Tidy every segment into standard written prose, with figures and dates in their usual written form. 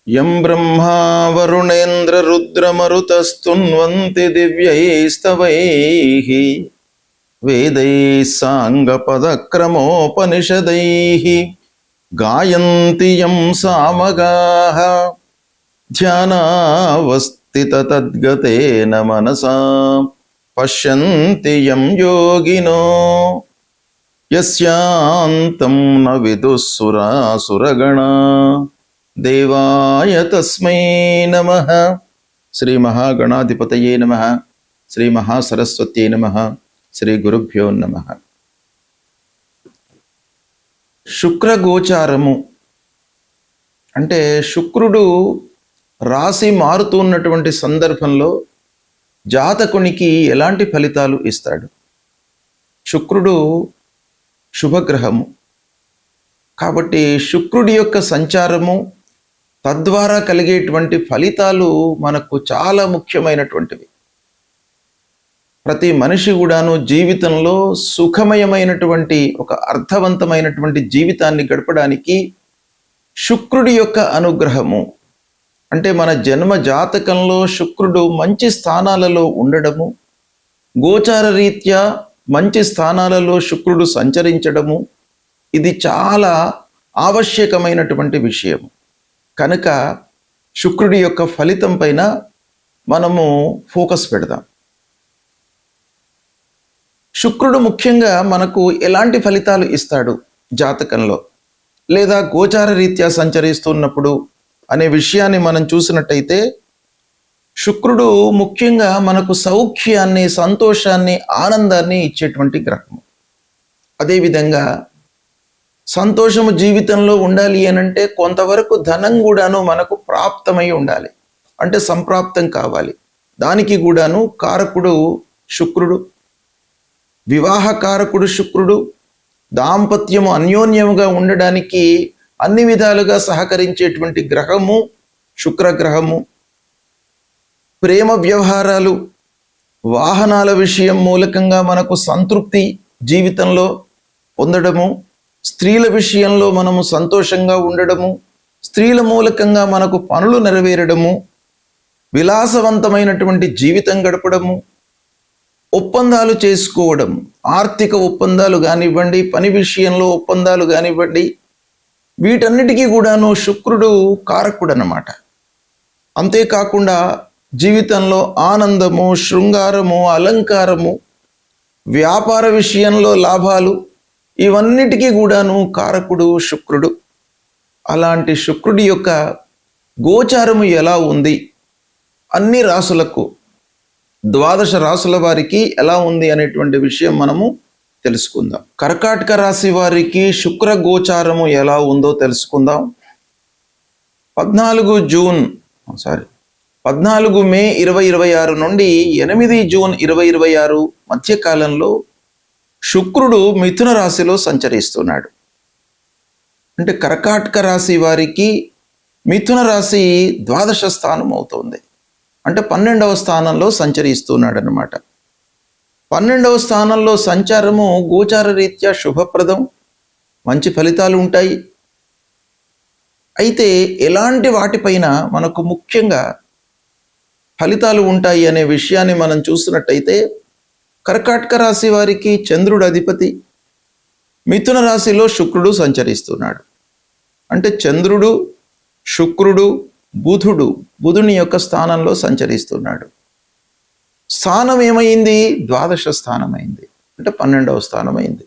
యం బ్రహ్మా వరుణేంద్ర రుద్రమరుతస్తున్వంతి దివ్యైస్తవైః వేదైః సాంగపదక్రమోపనిషదైః గాయంతి యం సామగాః ధ్యానావస్థితతద్గతేన మనసా పశ్యంతి యం యోగినో యస్యాంతం న విదుఃసురాసురగణా దేవాయ తస్మై నమః. శ్రీ మహాగణాధిపతయే నమః. శ్రీ మహాసరస్వత్యై నమః. శ్రీ గురుభ్యో నమః. శుక్రగోచారము అంటే శుక్రుడు రాశి మారుతున్నటువంటి సందర్భంలో జాతకునికి ఎలాంటి ఫలితాలు ఇస్తాడు? శుక్రుడు శుభగ్రహము కాబట్టి శుక్రుడి యొక్క సంచారము తద్వారా కలిగేటువంటి ఫలితాలు మనకు చాలా ముఖ్యమైనటువంటివి. ప్రతి మనిషి కూడాను జీవితంలో సుఖమయమైనటువంటి ఒక అర్థవంతమైనటువంటి జీవితాన్ని గడపడానికి శుక్రుడి యొక్క అనుగ్రహము అంటే మన జన్మ జాతకంలో శుక్రుడు మంచి స్థానాలలో ఉండడము, గోచార రీత్యా మంచి స్థానాలలో శుక్రుడు సంచరించడము, ఇది చాలా ఆవశ్యకమైనటువంటి విషయం. కనుక శుక్రుడి యొక్క ఫలితం పైన మనము ఫోకస్ పెడదాం. శుక్రుడు ముఖ్యంగా మనకు ఎలాంటి ఫలితాలు ఇస్తాడు జాతకంలో లేదా గోచార రీత్యా సంచరిస్తున్నప్పుడు అనే విషయాన్ని మనం చూసినట్టయితే శుక్రుడు ముఖ్యంగా మనకు సౌఖ్యాన్ని, సంతోషాన్ని, ఆనందాన్ని ఇచ్చేటువంటి గ్రహము. అదేవిధంగా సంతోషము జీవితంలో ఉండాలి అనంటే కొంతవరకు ధనం కూడాను మనకు ప్రాప్తమై ఉండాలి, అంటే సంప్రాప్తం కావాలి. దానికి కూడాను కారకుడు శుక్రుడు, వివాహ కారకుడు శుక్రుడు, దాంపత్యము అన్యోన్యముగా ఉండడానికి అన్ని విధాలుగా సహకరించేటువంటి గ్రహము శుక్రగ్రహము. ప్రేమ వ్యవహారాలు, వాహనాల విషయం మూలకంగా మనకు సంతృప్తి జీవితంలో పొందడము, స్త్రీల విషయంలో మనము సంతోషంగా ఉండడము, స్త్రీల మూలకంగా మనకు పనులు నెరవేరడము, విలాసవంతమైనటువంటి జీవితం గడపడము, ఒప్పందాలు చేసుకోవడం, ఆర్థిక ఒప్పందాలు కానివ్వండి, పని విషయంలో ఒప్పందాలు కానివ్వండి, వీటన్నిటికీ కూడాను శుక్రుడు కారకుడు అన్నమాట. అంతేకాకుండా జీవితంలో ఆనందము, శృంగారము, అలంకారము, వ్యాపార విషయంలో లాభాలు, ఇవన్నిటికీ కూడాను కారకుడు శుక్రుడు. అలాంటి శుక్రుడి యొక్క గోచారము ఎలా ఉంది, అన్ని రాసులకు, ద్వాదశ రాసుల వారికి ఎలా ఉంది అనేటువంటి విషయం మనము తెలుసుకుందాం. కర్కాటక రాశి వారికి శుక్ర గోచారము ఎలా ఉందో తెలుసుకుందాం. 14 మే 2026 నుండి 8 జూన్ 2026 మధ్యకాలంలో శుక్రుడు మిథున రాశిలో సంచరిస్తున్నాడు. అంటే కర్కాటక రాశి వారికి మిథున రాశి ద్వాదశ స్థానం అవుతుంది, అంటే 12వ స్థానంలో సంచరిస్తున్నాడు అన్నమాట. 12వ స్థానంలో సంచారము గోచార రీత్యా శుభప్రదం, మంచి ఫలితాలు ఉంటాయి. అయితే ఎలాంటి వాటిపైన మనకు ముఖ్యంగా ఫలితాలు ఉంటాయి అనే విషయాన్ని మనం చూసినట్టయితే కర్కాటక రాశి వారికి చంద్రుడు అధిపతి, మిథున రాశిలో శుక్రుడు సంచరిస్తున్నాడు. అంటే చంద్రుడు, శుక్రుడు, బుధుని యొక్క స్థానంలో సంచరిస్తున్నాడు. స్థానం ఏమైంది? ద్వాదశ స్థానమైంది, అంటే 12వ స్థానమైంది.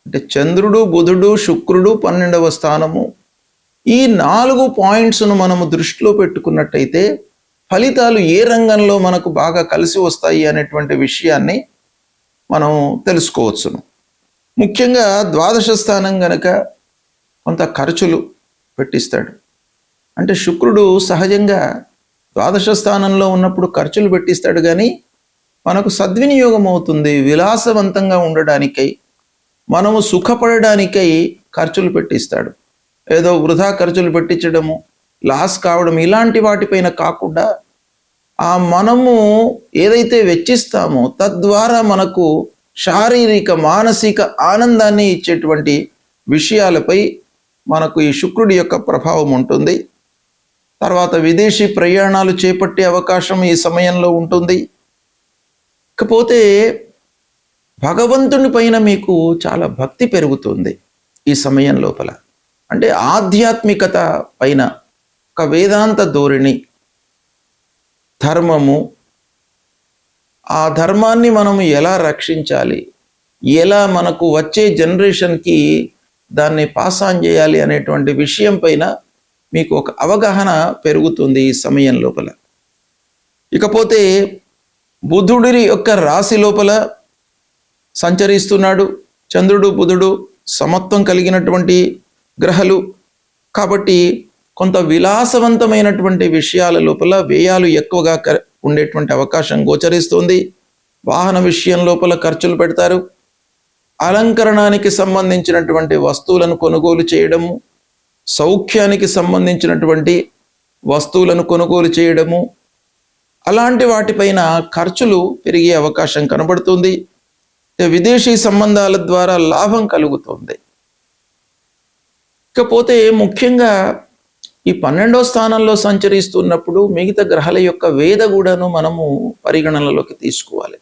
అంటే చంద్రుడు, బుధుడు, శుక్రుడు 12వ స్థానము. ఈ 4 పాయింట్స్ను మనము దృష్టిలో పెట్టుకున్నట్టయితే ఫలితాలు ఏ రంగంలో మనకు బాగా కలిసి వస్తాయి అనేటువంటి విషయాన్ని మనం తెలుసుకోవచ్చును. ముఖ్యంగా ద్వాదశ స్థానం గనక కొంత ఖర్చులు పెట్టిస్తాడు. అంటే శుక్రుడు సహజంగా ద్వాదశ స్థానంలో ఉన్నప్పుడు ఖర్చులు పెట్టిస్తాడు, కానీ మనకు సద్వినియోగం అవుతుంది. విలాసవంతంగా ఉండడానికై, మనము సుఖపడడానికై ఖర్చులు పెట్టిస్తాడు. ఏదో వృధా ఖర్చులు పెట్టించడము, లాస్ కావడం, ఇలాంటి వాటిపైన కాకుండా ఆ మనము ఏదైతే వెచ్చిస్తామో తద్వారా మనకు శారీరక, మానసిక ఆనందాన్ని ఇచ్చేటువంటి విషయాలపై మనకు ఈ శుక్రుడి యొక్క ప్రభావం ఉంటుంది. తర్వాత విదేశీ ప్రయాణాలు చేపట్టే అవకాశం ఈ సమయంలో ఉంటుంది. ఇకపోతే భగవంతుని పైన మీకు చాలా భక్తి పెరుగుతుంది ఈ సమయం లోపల. అంటే ఆధ్యాత్మికత పైన ఒక వేదాంత ధోరణి, ధర్మము, ఆ ధర్మాన్ని మనము ఎలా రక్షించాలి, ఎలా మనకు వచ్చే జనరేషన్కి దాన్ని పాస్ ఆన్ చేయాలి అనేటువంటి విషయం పైన మీకు ఒక అవగాహన పెరుగుతుంది ఈ సమయం లోపల. ఇకపోతే బుధుడి యొక్క రాశి లోపల సంచరిస్తున్నాడు. చంద్రుడు బుధుడు సమత్వం కలిగినటువంటి గ్రహాలు కాబట్టి కొంత విలాసవంతమైనటువంటి విషయాల లోపల వ్యయాలు ఎక్కువగా ఉండేటువంటి అవకాశం గోచరిస్తుంది. వాహన విషయం లోపల ఖర్చులు పెడతారు. అలంకరణానికి సంబంధించినటువంటి వస్తువులను కొనుగోలు చేయడము, సౌఖ్యానికి సంబంధించినటువంటి వస్తువులను కొనుగోలు చేయడము, అలాంటి వాటిపైన ఖర్చులు పెరిగే అవకాశం కనబడుతుంది. విదేశీ సంబంధాల ద్వారా లాభం కలుగుతుంది. ఇకపోతే ముఖ్యంగా ఈ 12వ స్థానంలో సంచరిస్తున్నప్పుడు మిగతా గ్రహాల యొక్క వేద కూడాను మనము పరిగణనలోకి తీసుకోవాలి.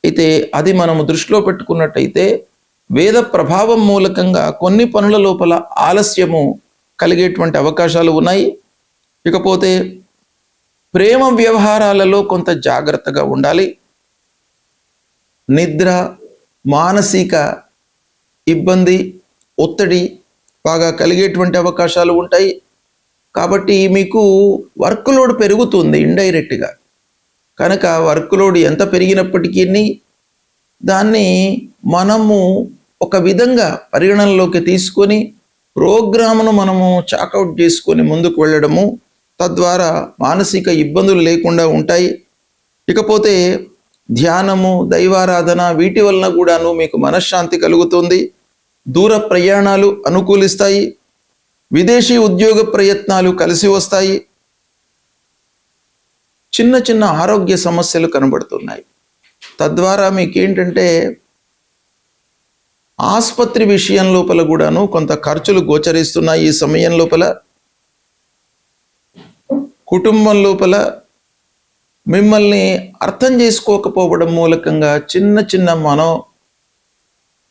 అయితే అది మనము దృష్టిలో పెట్టుకున్నట్టయితే వేద ప్రభావం మూలకంగా కొన్ని పనుల లోపల ఆలస్యము కలిగేటువంటి అవకాశాలు ఉన్నాయి. ఇకపోతే ప్రేమ వ్యవహారాలలో కొంత జాగ్రత్తగా ఉండాలి. నిద్ర, మానసిక ఇబ్బంది, ఒత్తిడి బాగా కలిగేటువంటి అవకాశాలు ఉంటాయి. కాబట్టి మీకు వర్క్ లోడ్ పెరుగుతుంది ఇండైరెక్ట్గా. కనుక వర్క్ లోడ్ ఎంత పెరిగినప్పటికీ దాన్ని మనము ఒక విధంగా పరిగణనలోకి తీసుకొని ప్రోగ్రామ్ను మనము చాకౌట్ చేసుకొని ముందుకు వెళ్ళడము, తద్వారా మానసిక ఇబ్బందులు లేకుండా ఉంటాయి. ఇకపోతే ధ్యానము, దైవారాధన వీటి వలన కూడాను మీకు మనశ్శాంతి కలుగుతుంది. దూర ప్రయాణాలు అనుకూలిస్తాయి. విదేశీ ఉద్యోగ ప్రయత్నాలు కలిసి వస్తాయి. చిన్న చిన్న ఆరోగ్య సమస్యలు కనబడుతున్నాయి. తద్వారా మీకేంటంటే ఆసుపత్రి విషయం లోపల కూడాను కొంత ఖర్చులు గోచరిస్తున్నాయి ఈ సమయం లోపల. కుటుంబం లోపల మిమ్మల్ని అర్థం చేసుకోకపోవడం మూలకంగా చిన్న చిన్న మనో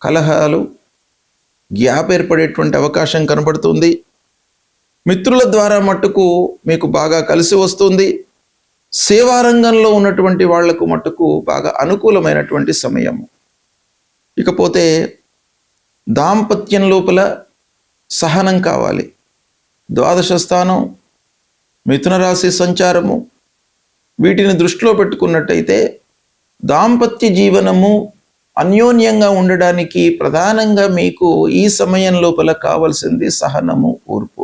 కలహాలు, గ్యాప్ ఏర్పడేటువంటి అవకాశం కనబడుతుంది. మిత్రుల ద్వారా మట్టుకు మీకు బాగా కలిసి వస్తుంది. సేవారంగంలో ఉన్నటువంటి వాళ్లకు మట్టుకు బాగా అనుకూలమైనటువంటి సమయము. ఇకపోతే దాంపత్యం లోపల సహనం కావాలి. 12వ స్థానం, మిథున రాశి సంచారము వీటిని దృష్టిలో పెట్టుకున్నట్టయితే దాంపత్య జీవనము అన్యోన్యంగా ఉండడానికి ప్రధానంగా మీకు ఈ సమయం లోపల కావాల్సింది సహనము, ఓర్పు.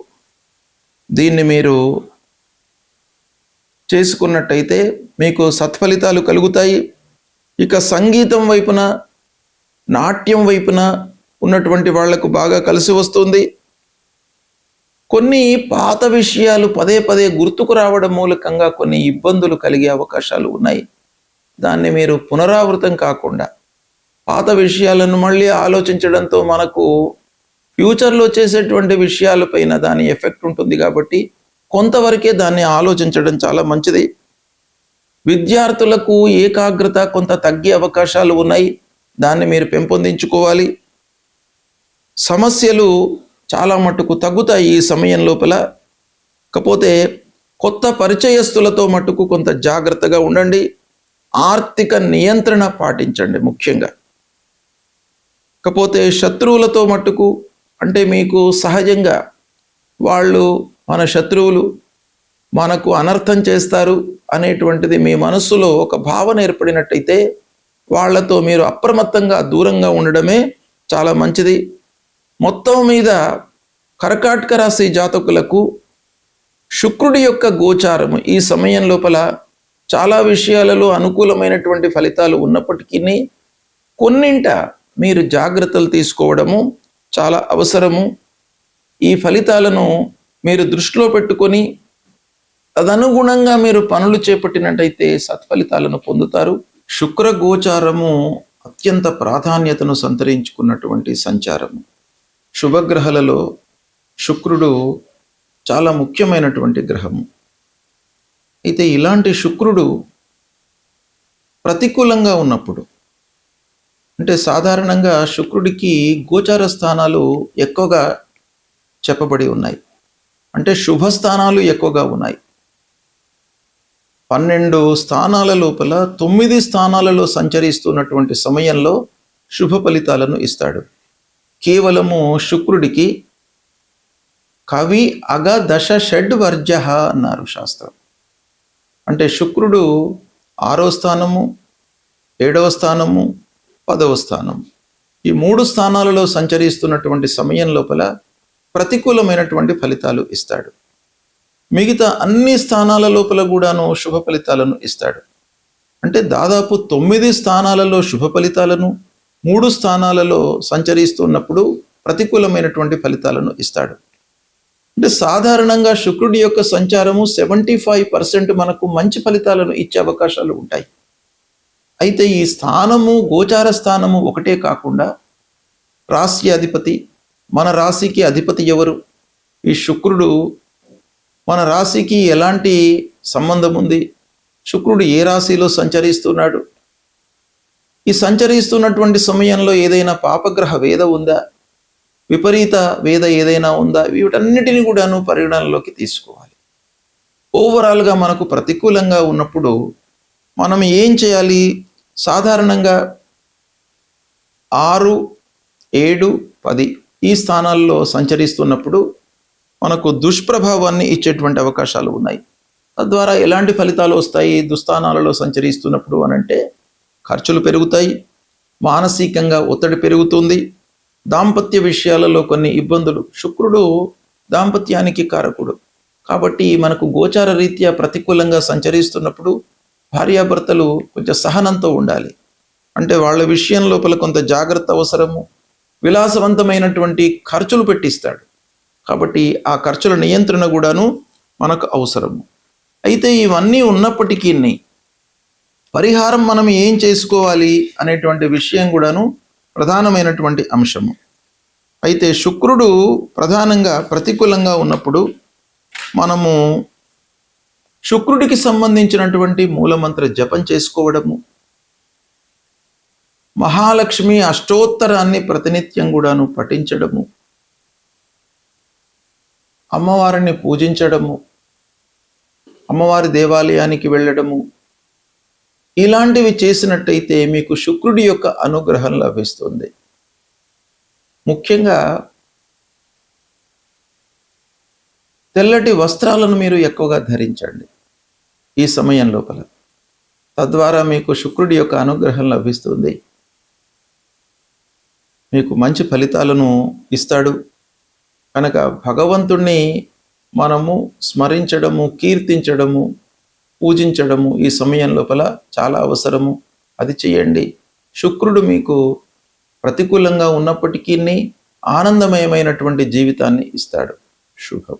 దీన్ని మీరు చేసుకున్నట్టయితే మీకు సత్ఫలితాలు కలుగుతాయి. ఇక సంగీతం వైపున, నాట్యం వైపున ఉన్నటువంటి వాళ్లకు బాగా కలిసి వస్తుంది. కొన్ని పాత విషయాలు పదే పదే గుర్తుకు రావడం మూలకంగా కొన్ని ఇబ్బందులు కలిగే అవకాశాలు ఉన్నాయి. దాన్ని మీరు పునరావృతం కాకుండా పాత విషయాలను మళ్ళీ ఆలోచించడంతో మనకు ఫ్యూచర్లో చేసేటువంటి విషయాలపైన దాని ఎఫెక్ట్ ఉంటుంది. కాబట్టి కొంతవరకే దాన్ని ఆలోచించడం చాలా మంచిది. విద్యార్థులకు ఏకాగ్రత కొంత తగ్గే అవకాశాలు ఉన్నాయి. దాన్ని మీరు పెంపొందించుకోవాలి. సమస్యలు చాలా మట్టుకు తగ్గుతాయి ఈ సమయం లోపల. కాకపోతే కొత్త పరిచయస్తులతో మట్టుకు కొంత జాగ్రత్తగా ఉండండి. ఆర్థిక నియంత్రణ పాటించండి ముఖ్యంగా. కాకపోతే శత్రువులతో మట్టుకు, అంటే మీకు సహజంగా వాళ్ళు మన శత్రువులు, మనకు అనర్థం చేస్తారు అనేటువంటిది మీ మనస్సులో ఒక భావన ఏర్పడినట్టయితే వాళ్లతో మీరు అప్రమత్తంగా దూరంగా ఉండడమే చాలా మంచిది. మొత్తం మీద కర్కాటక రాశి జాతకులకు శుక్రుడి యొక్క గోచారము ఈ సమయం లోపల చాలా విషయాలలో అనుకూలమైనటువంటి ఫలితాలు ఉన్నప్పటికీ కొన్నింట మీరు జాగ్రత్తలు తీసుకోవడము చాలా అవసరము. ఈ ఫలితాలను మీరు దృష్టిలో పెట్టుకొని తదనుగుణంగా మీరు పనులు చేపట్టినట్టయితే సత్ఫలితాలను పొందుతారు. శుక్ర గోచారము అత్యంత ప్రాధాన్యతను సంతరించుకున్నటువంటి సంచారము. శుభగ్రహాలలో శుక్రుడు చాలా ముఖ్యమైనటువంటి గ్రహము. అయితే ఇలాంటి శుక్రుడు ప్రతికూలంగా ఉన్నప్పుడు, అంటే సాధారణంగా శుక్రుడికి గోచార స్థానాలు ఎక్కువగా చెప్పబడి ఉన్నాయి, అంటే శుభస్థానాలు ఎక్కువగా ఉన్నాయి. 12 స్థానాల లోపల 9 స్థానాలలో సంచరిస్తున్నటువంటి సమయంలో శుభ ఫలితాలను ఇస్తాడు. కేవలము శుక్రుడికి కవి అగ దశ షడ్వర్జ అన్నారు శాస్త్రం. అంటే శుక్రుడు 6వ స్థానము, 7వ స్థానము, 10వ స్థానం, ఈ 3 స్థానాలలో సంచరిస్తున్నటువంటి సమయం లోపల ప్రతికూలమైనటువంటి ఫలితాలు ఇస్తాడు. మిగతా అన్ని స్థానాల లోపల కూడాను శుభ ఫలితాలను ఇస్తాడు. అంటే దాదాపు 9 స్థానాలలో శుభ ఫలితాలను, 3 స్థానాలలో సంచరిస్తున్నప్పుడు ప్రతికూలమైనటువంటి ఫలితాలను ఇస్తాడు. అంటే సాధారణంగా శుక్రుడి యొక్క సంచారము 75% మనకు మంచి ఫలితాలను ఇచ్చే అవకాశాలు ఉంటాయి. అయితే ఈ స్థానము, గోచార స్థానము ఒకటే కాకుండా రాశి అధిపతి, మన రాశికి అధిపతి ఎవరు, ఈ శుక్రుడు మన రాశికి ఎలాంటి సంబంధం ఉంది, శుక్రుడు ఏ రాశిలో సంచరిస్తున్నాడు, ఈ సంచరిస్తున్నటువంటి సమయంలో ఏదైనా పాపగ్రహ వేద ఉందా, విపరీత వేద ఏదైనా ఉందా, వీటన్నిటిని కూడాను పరిగణనలోకి తీసుకోవాలి. ఓవరాల్గా మనకు ప్రతికూలంగా ఉన్నప్పుడు మనం ఏం చేయాలి? సాధారణంగా 6, 7, 10 ఈ స్థానాల్లో సంచరిస్తున్నప్పుడు మనకు దుష్ప్రభావాన్ని ఇచ్చేటువంటి అవకాశాలు ఉన్నాయి. తద్వారా ఎలాంటి ఫలితాలు వస్తాయి దుస్థానాలలో సంచరిస్తున్నప్పుడు అనంటే, ఖర్చులు పెరుగుతాయి, మానసికంగా ఒత్తిడి పెరుగుతుంది, దాంపత్య విషయాలలో కొన్ని ఇబ్బందులు. శుక్రుడు దాంపత్యానికి కారకుడు కాబట్టి మనకు గోచార రీత్యా ప్రతికూలంగా సంచరిస్తున్నప్పుడు భార్యాభర్తలు కొంచెం సహనంతో ఉండాలి. అంటే వాళ్ళ విషయం లోపల కొంత జాగ్రత్త అవసరము. విలాసవంతమైనటువంటి ఖర్చులు పెట్టిస్తాడు కాబట్టి ఆ ఖర్చుల నియంత్రణ కూడాను మనకు అవసరము. అయితే ఇవన్నీ ఉన్నప్పటికీ పరిహారం మనం ఏం చేసుకోవాలి అనేటువంటి విషయం కూడాను ప్రధానమైనటువంటి అంశము. అయితే శుక్రుడు ప్రధానంగా ప్రతికూలంగా ఉన్నప్పుడు మనము శుక్రుడికి సంబంధించినటువంటి మూలమంత్ర జపం చేసుకోవడము, మహాలక్ష్మి అష్టోత్తరాన్ని ప్రతినిత్యం కూడాను పఠించడము, అమ్మవారిని పూజించడము, అమ్మవారి దేవాలయానికి వెళ్ళడము, ఇలాంటివి చేసినట్టయితే మీకు శుక్రుడి యొక్క అనుగ్రహం లభిస్తుంది. ముఖ్యంగా తెల్లటి వస్త్రాలను మీరు ఎక్కువగా ధరించండి ఈ సమయం లోపల. తద్వారా మీకు శుక్రుడి యొక్క అనుగ్రహం లభిస్తుంది, మీకు మంచి ఫలితాలను ఇస్తాడు. కనుక భగవంతుణ్ణి మనము స్మరించడము, కీర్తించడము, పూజించడము ఈ సమయం లోపల చాలా అవసరము. అది చేయండి. శుక్రుడు మీకు ప్రతికూలంగా ఉన్నప్పటికీ ఆనందమయమైనటువంటి జీవితాన్ని ఇస్తాడు. శుభం.